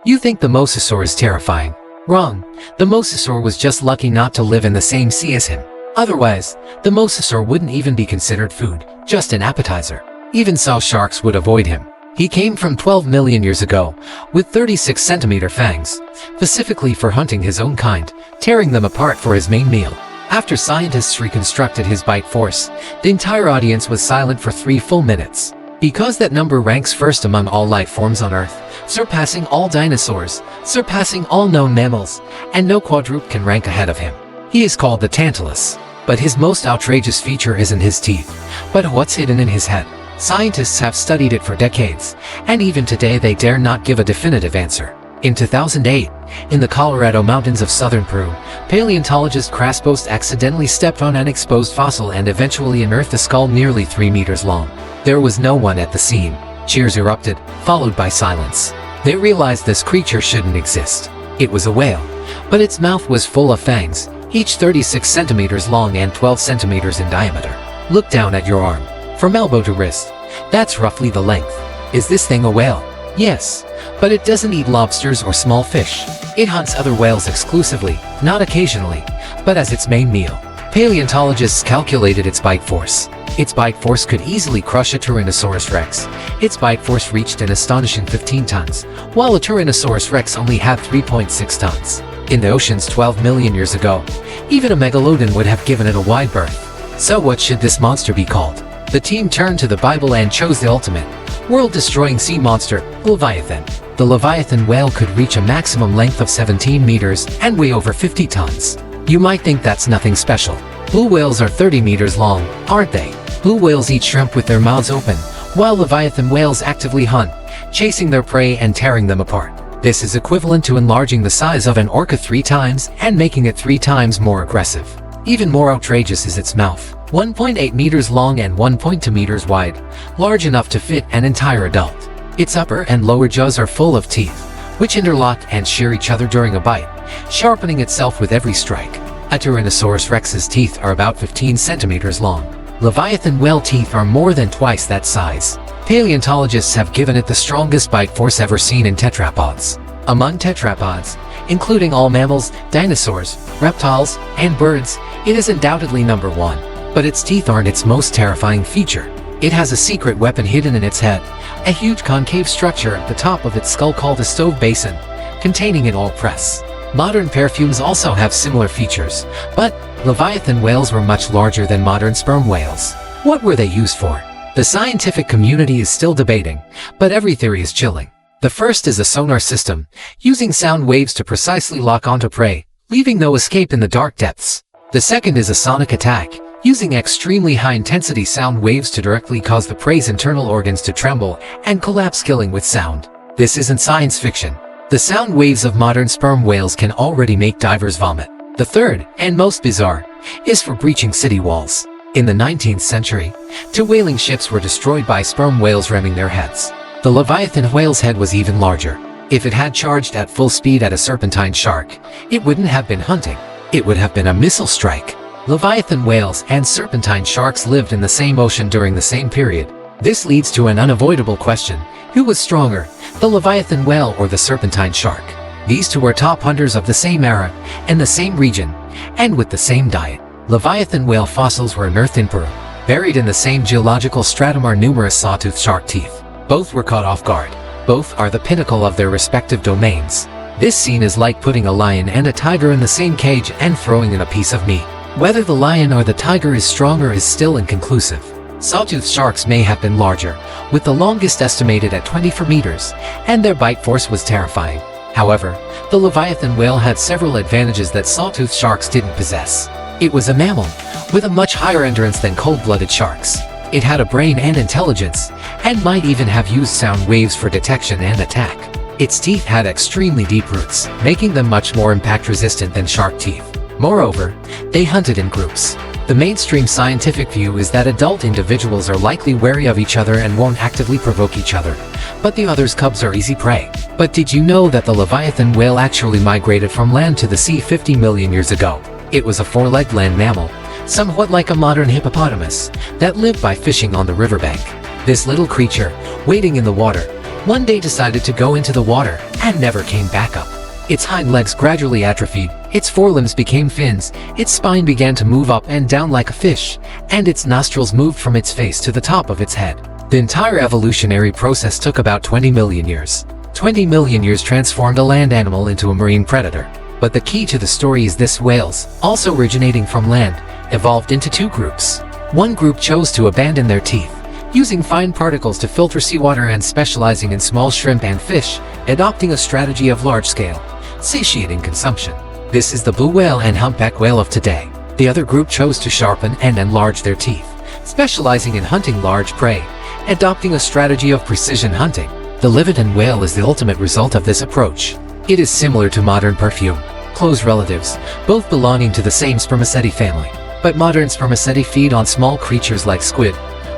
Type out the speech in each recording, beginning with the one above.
You think the mosasaur is terrifying? Wrong. The mosasaur was just lucky not to live in the same sea as him. Otherwise, the mosasaur wouldn't even be considered food, just an appetizer. Even so, sharks would avoid him. He came from 12 million years ago, with 36-centimeter fangs, specifically for hunting his own kind, tearing them apart for his main meal. After scientists reconstructed his bite force, the entire audience was silent for 3 full minutes. Because that number ranks first among all life forms on Earth, surpassing all dinosaurs, surpassing all known mammals, and no quadruped can rank ahead of him. He is called the Tantalus. But his most outrageous feature isn't his teeth, but what's hidden in his head. Scientists have studied it for decades, and even today they dare not give a definitive answer. In 2008, in the Colorado mountains of southern Peru, paleontologist Kraspost accidentally stepped on an exposed fossil and eventually unearthed a skull nearly 3 meters long. There was no one at the scene. Cheers erupted, followed by silence. They realized this creature shouldn't exist. It was a whale, but its mouth was full of fangs, each 36 centimeters long and 12 centimeters in diameter. Look down at your arm. From elbow to wrist. That's roughly the length. Is this thing a whale? Yes, but it doesn't eat lobsters or small fish. It hunts other whales exclusively, not occasionally, but as its main meal. Paleontologists calculated its bite force. Its bite force could easily crush a Tyrannosaurus rex. Its bite force reached an astonishing 15 tons, while a Tyrannosaurus rex only had 3.6 tons. In the oceans 12 million years ago, even a Megalodon would have given it a wide berth. So what should this monster be called? The team turned to the Bible and chose the ultimate, world-destroying sea monster, Leviathan. The Leviathan whale could reach a maximum length of 17 meters and weigh over 50 tons. You might think that's nothing special. Blue whales are 30 meters long, aren't they? Blue whales eat shrimp with their mouths open, while Leviathan whales actively hunt, chasing their prey and tearing them apart. This is equivalent to enlarging the size of an orca 3 times and making it 3 times more aggressive. Even more outrageous is its mouth, 1.8 meters long and 1.2 meters wide, large enough to fit an entire adult. Its upper and lower jaws are full of teeth, which interlock and shear each other during a bite, sharpening itself with every strike. A Tyrannosaurus rex's teeth are about 15 centimeters long. Leviathan whale teeth are more than twice that size. Paleontologists have given it the strongest bite force ever seen in tetrapods. Among tetrapods, including all mammals, dinosaurs, reptiles, and birds, it is undoubtedly number 1. But its teeth aren't its most terrifying feature. It has a secret weapon hidden in its head, a huge concave structure at the top of its skull called a stove basin, containing it all press. Modern perfumes also have similar features, but Leviathan whales were much larger than modern sperm whales. What were they used for? The scientific community is still debating, but every theory is chilling. The first is a sonar system, using sound waves to precisely lock onto prey, leaving no escape in the dark depths. The second is a sonic attack, using extremely high-intensity sound waves to directly cause the prey's internal organs to tremble and collapse, killing with sound. This isn't science fiction. The sound waves of modern sperm whales can already make divers vomit. The third, and most bizarre, is for breaching city walls. In the 19th century, 2 whaling ships were destroyed by sperm whales ramming their heads. The Leviathan whale's head was even larger. If it had charged at full speed at a serpentine shark, it wouldn't have been hunting. It would have been a missile strike. Leviathan whales and serpentine sharks lived in the same ocean during the same period. This leads to an unavoidable question. Who was stronger, the Leviathan whale or the serpentine shark? These two were top hunters of the same era, and the same region, and with the same diet. Leviathan whale fossils were unearthed in Peru. Buried in the same geological stratum are numerous sawtooth shark teeth. Both were caught off guard. Both are the pinnacle of their respective domains. This scene is like putting a lion and a tiger in the same cage and throwing in a piece of meat. Whether the lion or the tiger is stronger is still inconclusive. Sawtooth sharks may have been larger, with the longest estimated at 24 meters, and their bite force was terrifying. However, the Leviathan whale had several advantages that sawtooth sharks didn't possess. It was a mammal, with a much higher endurance than cold-blooded sharks. It had a brain and intelligence, and might even have used sound waves for detection and attack. Its teeth had extremely deep roots, making them much more impact-resistant than shark teeth. Moreover, they hunted in groups. The mainstream scientific view is that adult individuals are likely wary of each other and won't actively provoke each other, but the other's cubs are easy prey. But did you know that the Leviathan whale actually migrated from land to the sea 50 million years ago? It was a 4-legged land mammal, somewhat like a modern hippopotamus, that lived by fishing on the riverbank. This little creature, wading in the water, one day decided to go into the water and never came back up. Its hind legs gradually atrophied, its forelimbs became fins, its spine began to move up and down like a fish, and its nostrils moved from its face to the top of its head. The entire evolutionary process took about 20 million years. 20 million years transformed a land animal into a marine predator. But the key to the story is this: whales, also originating from land, evolved into two groups. One group chose to abandon their teeth, using fine particles to filter seawater and specializing in small shrimp and fish, adopting a strategy of large-scale, satiating consumption. This is the blue whale and humpback whale of today. The other group chose to sharpen and enlarge their teeth, specializing in hunting large prey, adopting a strategy of precision hunting. The Livyatan whale is the ultimate result of this approach. It is similar to modern perfume, close relatives, both belonging to the same spermaceti family. But modern spermaceti feed on small creatures like squid,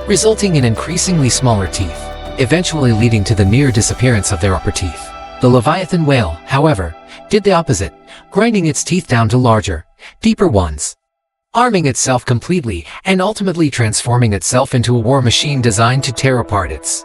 resulting in increasingly smaller teeth, eventually leading to the near disappearance of their upper teeth. The Livyatan whale, however, did the opposite, grinding its teeth down to larger, deeper ones, arming itself completely and ultimately transforming itself into a war machine designed to tear apart its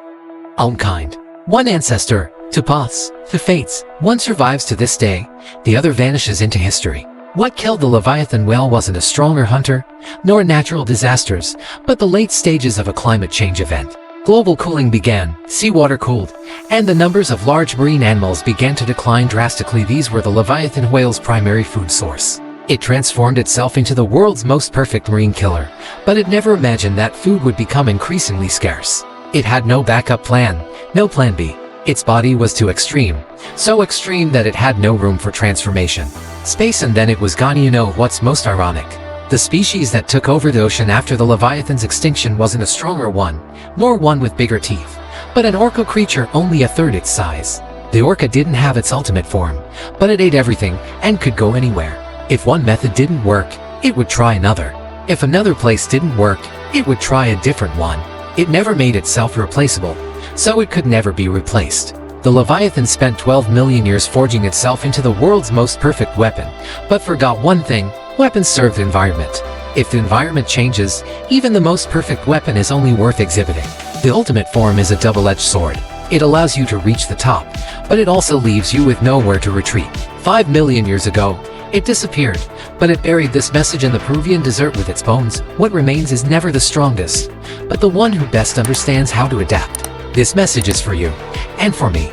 own kind. One ancestor, two paths, two fates. One survives to this day, the other vanishes into history. What killed the Livyatan whale wasn't a stronger hunter, nor natural disasters, but the late stages of a climate change event. Global cooling began, seawater cooled, and the numbers of large marine animals began to decline drastically. These were the Livyatan whale's primary food source. It transformed itself into the world's most perfect marine killer, but it never imagined that food would become increasingly scarce. It had no backup plan, no plan B. Its body was too extreme, so extreme that it had no room for transformation. Space, and then it was gone. You know what's most ironic? The species that took over the ocean after the Leviathan's extinction wasn't a stronger one, nor one with bigger teeth, but an orca creature only a third its size. The orca didn't have its ultimate form, but it ate everything and could go anywhere. If one method didn't work, it would try another. If another place didn't work, it would try a different one. It never made itself replaceable, so it could never be replaced. The Leviathan spent 12 million years forging itself into the world's most perfect weapon, but forgot one thing: weapons serve the environment. If the environment changes, even the most perfect weapon is only worth exhibiting. The ultimate form is a double-edged sword. It allows you to reach the top, but it also leaves you with nowhere to retreat. 5 million years ago, it disappeared, but it buried this message in the Peruvian desert with its bones. What remains is never the strongest, but the one who best understands how to adapt. This message is for you, and for me.